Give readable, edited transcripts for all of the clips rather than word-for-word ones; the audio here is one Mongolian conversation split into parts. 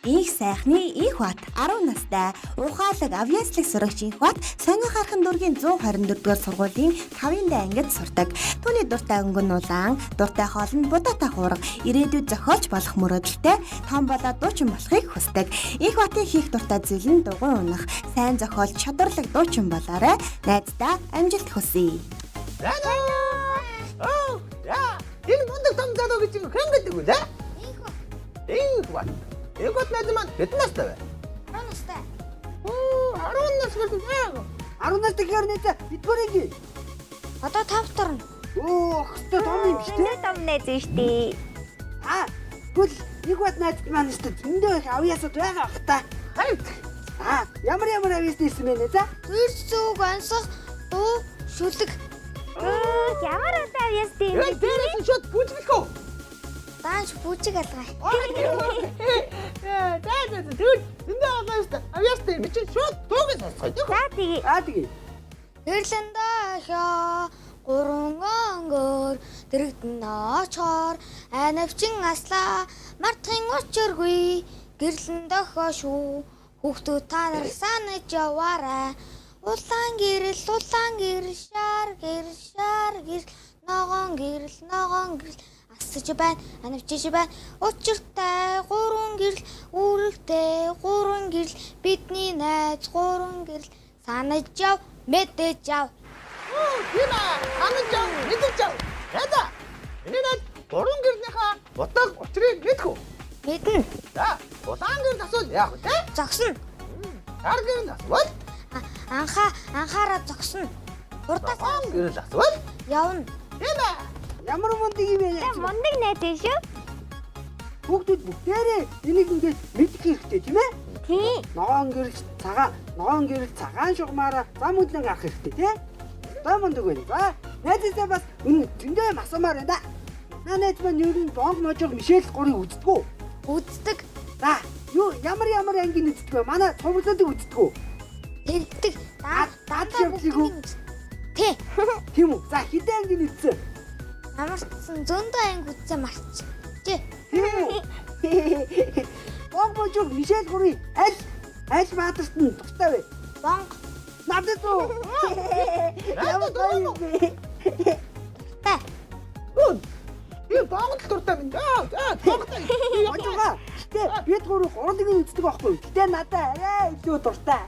Их сайхны их бат 10 настай ухаалаг авиаслаг сурагч их бат сонгон хархан дүүргийн 124-р сургуулийн 5-нд ангид сурдаг. Түүний дуртай өнгөн улаан, дуртай хоол нь будаатай хуурга, ирээдүйд зохиолч болох мөрөөдөлтэй том болоод дуучин болохыг хүсдэг. Их батын хийх дуртай зүйл нь дугуй унах, сайн зохиолч чадварлаг дуучин болоорой. Найздаа амжилт хүсье. Энэ мундаг том залуу гэж хэн гэдэг вэ? Их бат. Их бат найз маань хэдэн настай вэ? 10 настай. 10 нас гэдэг вэ? 10 настай гэхээр нэ бидгүүрийг. Одоо 5 тарна. Хөстө том юм шүү дээ. Том найз шүү дээ. Гүл нэг бат найз маань шүү дээ. Зөндөө их авьяасууд байгаа бах та. Ямар авьяас нээсэн бэ нэ за? Зүрс зүг ансах дуу шүлэг. Ямар авьяас тийм Энэ дээрээс нь шууд бүжиглэх үү? Дааш бүжиг алгаа. Тэгвэл зөндөө авьяастай би чинь шууд дуугаас сонсгоё. За тэгээ. Тэгээ. Гэрлэн дохё гурван өнгөөр дэрэгдэн очоор анавчин аслаа мартахын учиргүй гэрлэн дохё шүү хүүхдүүд та нар санаж яваарай улаан гэрэл шар ногоон гэрэл асж байна анавчиж байна учиртай гурван гэрэл үүрэгтэй гурван гэрэл бидний найз гурван гэрэл санаж яв мэдээж яв. Тийм санаж яв мэдээж яв. Яда. Энэ нэг гурван гэрнийхээ утга учрыг мэдэх үү? Мэднэ. За улаан гэрд асуул яах вэ? Зогсно. Шар гэрд асуул. Анхаараа зогсно. Хурдаас Улаан гэрд асуул. явна. Тийм Ямар мундаг юм бэ? Мундаг найз шүү. Хүүхдүүд бүгдээрээ энийг ингээд мэдэх хэрэгтэй тийм ээ? Тийм. Ногоон гэрэл цагаан шугамаараа зам үдлэн гарах хэрэгтэй тий? Той мундаг байна. За найзтай бас энэ зөндөө юм асуумаар байна да. Найз маань юу н бонг можог Мишель 3-ыг үздэг үү? Үздэг. За юу ямар ангийн үздэг вэ? Манай цувралуудыг үздэг үү? Тэгдэг. Даад явдлыг үү? Тэ. Тийм үү? За хэдэн ангийн үзсэн? Намарсан зөндөө анги үзсэн марч. Тэ. Тийм үү? Бонг можог Мишель 3-ыг аль баатарт нь тустай вэ? Бонг. Надад уу? Ямар гоё юм бэ? Тэ. Гүн. Би бонгол дуртай минь. За бонготой. Можоо. Гэтэ бид гурав гурлыг үздэг байхгүй юу? Гэтэ надад арай илүү дуртай.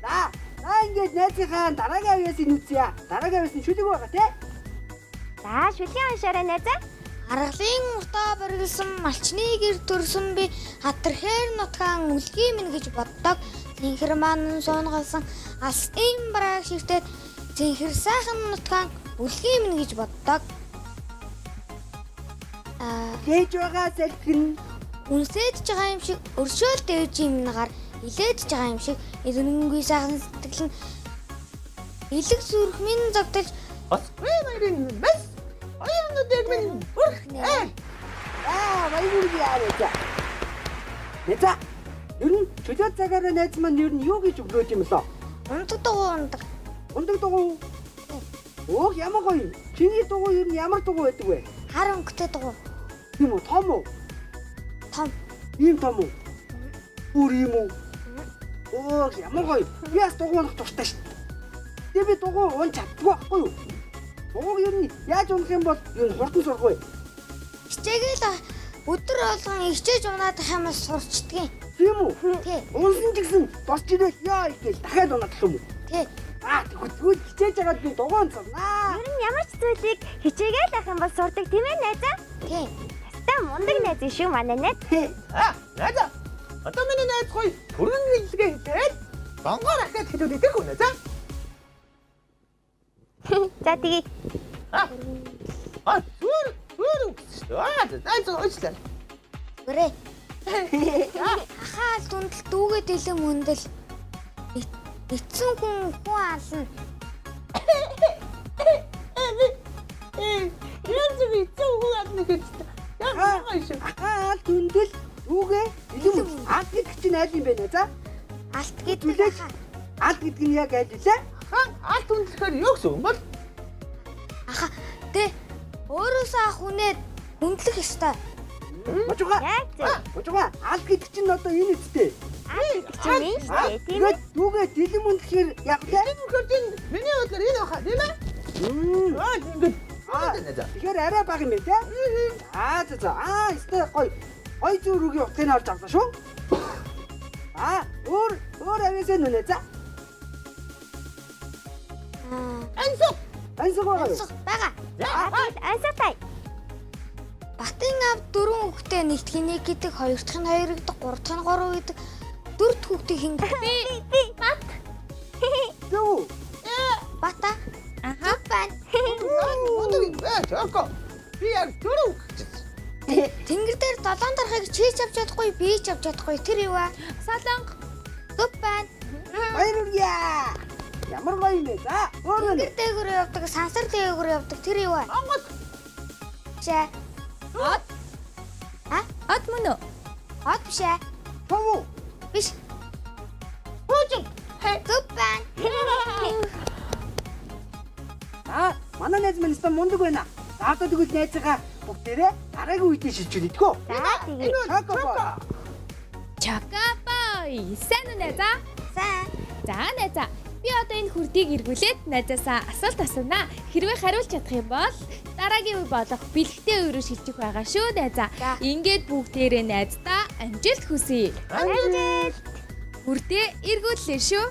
За ингээд найзынхаа дараагийн авьяасыг үзье. Дараагийн авьяас нь шүлэг байгаа тий? За шүлгийн уншаарай найзаа. Аргалын уртаа боргилсан малчны гэр төрсөн би хатархээр нутгаан үлгий минь гэж боддог. Зинхэр маань суунгалсан алсын бараг шивтэд зинхэр сайхан нутгаан үлгий минь гэж боддог. Гэж байгаа салхин Үнсэж байгаа юм шиг өршөөл дээвж юм нагаар илээж байгаа юм шиг эренгүй сайхан сэтгэл нь элэг зүрх минь зогтолж Осгүй нэрийн бас оюунуудыг минь бүрх. баяр яарэ. Нэза. Ер нь чөлөө цагаараа найз маань ер нь юу гэж өглөөд юм лөө? ундаг дугуундаг. Ундаг дугуй. Ямар гоё. Чиний дугуй ер нь ямар дугуй байдаг вэ? Хар өнгөтэй дугуй. Тийм үү? Том уу? Том. Ийм том уу? Бүр ийм үү? Ямар гоё. Би бас дугуй унах дуртай шүү дээ. Тэгээ би дугуй унж чаддгүй байхгүй юу? Дугуй ер нь яаж унах юм бол ер нь хурдан сурах вэ? Хичээгээл өдөр болгон хичээж унаад хамаа сурчдгийн. Тийм үү? Тий. Унсан ч гэсэн босч ирэх яа гэж дахиад унах юм уу? Тий. Тэгвэл хичээж байгаад би дугуй унцарнаа. Ер нь ямар ч зүйлийг хичээгээл ах юм бол сурдаг тийм ээ найзаа. Тий. Та мундаг найз шүү манай найз. Найза. Одоо миний найз гоё төрөн хэлгээ хэлээд бонгоор ахаад хэлүүд идэх үү найза? За тэгээ. Зүр. Найз уучлаа. Бүрээ. Ахаал дундал дүүгээд илэн мөндөл. Эцэн хүн ална. Янз бүр эцэг хүн адны гэж. Ахаал дүндэл рүүгээ илүү алт гэдэг чинь айл юм бэ нэ за? Алт гэдэг ахаа. Алт гэдэг нь яг айл үлээ? Алт үндэхээр юу гэсэн юм бол? Ахаа. Тэ. Өөрөөсөө ах хүнээд хүндлэх ёстой. Можгаа. Яг зөв. Можгаа. Аль гэдэг чинь одоо энэ үстэй. Чинь юм шүү дээ, тийм ээ. Түүгээ дэлэн мөн гэхээр яг тэ. Миний бодлоор энэ баха тийм ээ. Ингээд Тэгэхээр арай бага юм байна те. За. Өстэй гой зүүр рүүгийн утгыг олж авлаа шүү. Өөр авьяасаа нүнэ за. ансаг. Ансаг байгаа юу? Бага. Ансагтай. Батын ав 4 хүүхдээ нэгтгэх нэг гэдэг, хоёр дахь нь 2 гэдэг, гурав дахь нь 3 гэдэг, дөрөв хүүхдийг хин гэдэг. Би бат. Зөв. Бата. Аха. Байна. Чоко. Би яг дөрөв гэж. Тэнгэр дээр долоон дарахыг чийж авч чадахгүй, би ч авч чадахгүй. Тэр юу вэ? Солонго. Төв байна. Баярлалаа. Ямар гоё юм бэ? За, өөр нь. Тэнгэр дээгүүр явдаг, сансар дээгүүр явдаг. Тэр юу вэ? Онгод. Шээ. Од. Од мөн үү? Хот биш ээ. Тов. Биш. Хөөж. Төв байна. Манай найз минь өстө мундаг байна. Заавал тэгвэл найзгаа бүгдээрээ дараагийн үедээ шилжүүлээ тэхөө. За тэгээ. Чоко. Чокобой. Сайн уу найзаа? Сайн. За найзаа. Би одоо энэ хүрдийг эргүүлээд найзаасаа асуулт асуунаа. Хэрвээ хариулж чадах юм бол дараагийн үе болох бэлгтэй үе рүү шилжих байгаа шүү найзаа. Ингээд бүгдээрээ найздаа амжилт хүсье. Амжилт. Хүрдээ эргүүллээ шүү.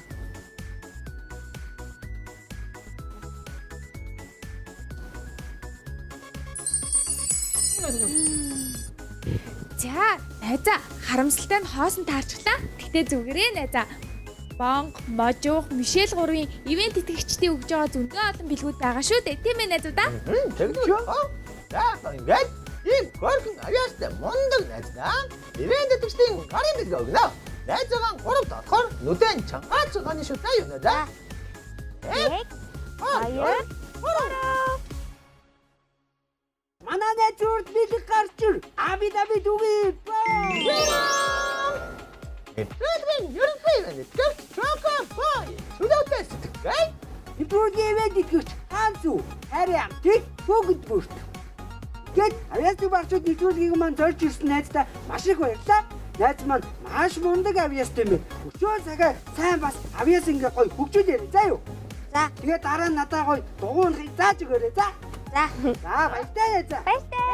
За, найзаа, харамсалтай нь хоосон таарчлаа. Гэтэ зүгээрээ найзаа. Бонг, Можуух, Мишель 3-ын ивент итгэгчдийн өгж байгаа зөндөө олон бэлгүүд байгаа шүү дээ. Тийм ээ найзуудаа? Тэгвэл за ингээд ийм горхон авьяастай мундаг найздаа. Ивент итгэжтийн гарын бэлгээ өгнө. Найзаагаа 3 дотор нүдэн чангааж байгаа нь шүү дээ юу найзаа. Нэг. Хоёр. Манай найз үрд бэлэг гарч ир. Аби дүгий. Эдгээр ерөнхийдөө гэрч Чокобой. Чөлөөтэй сэтгэл. Ибрүүгийн итгэвч хаанцүү харин амтыг бүгд бүрт. Гэт авьяасны багчууд нэвтрүүлгийг маань зорж ирсэн найздаа маш их баярлалаа. Найз маань маш мундаг авьяастай юм. Өчөө цагаа сайн бас авьяас ингээ гоё хөгжүүлээрэй заа юу. За. Тэгээ дараа нь надаа гоё дугуйныг зааж өгөөрэй за. За. За баяртай найзаа. Баяртай.